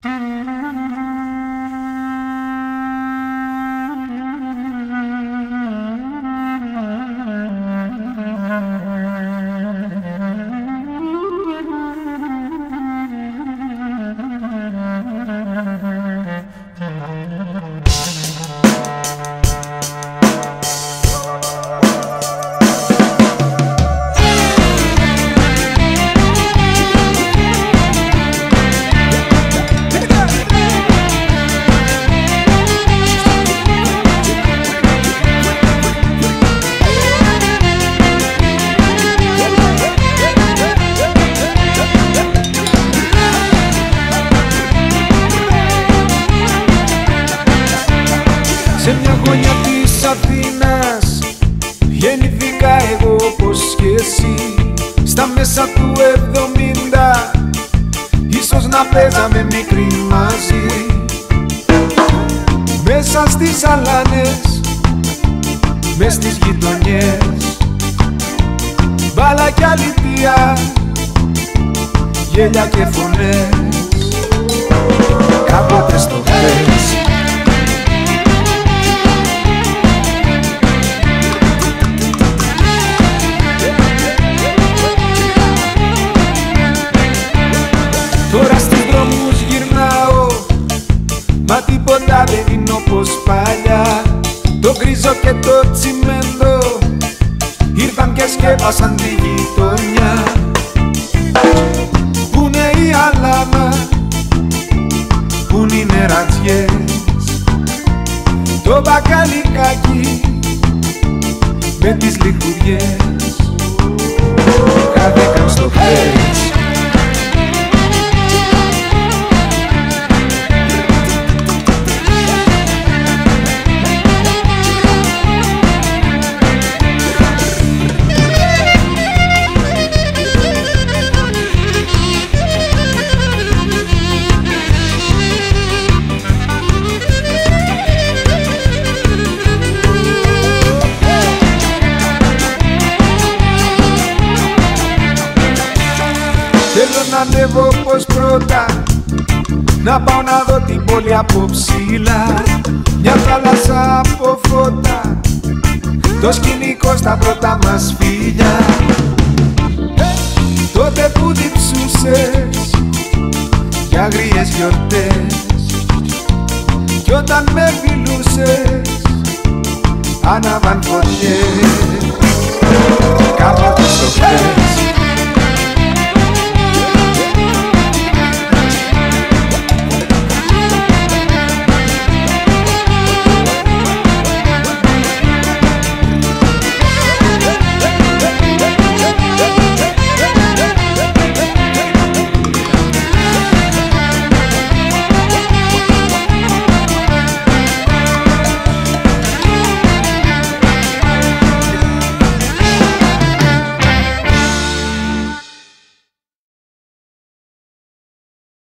Σε μια γωνιά της Αθήνας γεννηθήκα εγώ όπως και εσύ. Στα μέσα του 70 ίσως να παίζαμε μικροί μαζί. Μέσα στις αλάνες, μες στις γειτονιές, μπάλα κι αλήθεια, γέλια και φωνές. Κάποτε στο χθες τώρα στους δρόμους γυρνάω, μα τίποτα δεν είναι όπως παλιά. Το γκρίζο και το τσιμέντο ήρθαν και σκέπασαν τη γειτονιά. Πούνε η αλάμα, πουν οι νερατζιές, το μπακαλικάκι με τις λιχουδιές. Χάθηκαν στο χθες. Θέλω να ανέβω πως πρώτα, να πάω να δω την πόλη από ψηλά. Μια θάλασσα από φώτα, το σκηνικό στα πρώτα μας φιλιά. Τότε που διψούσες για αγριές γιορτές, κι όταν με φιλούσες άναβαν φωτιές. Κάποτε στο χθες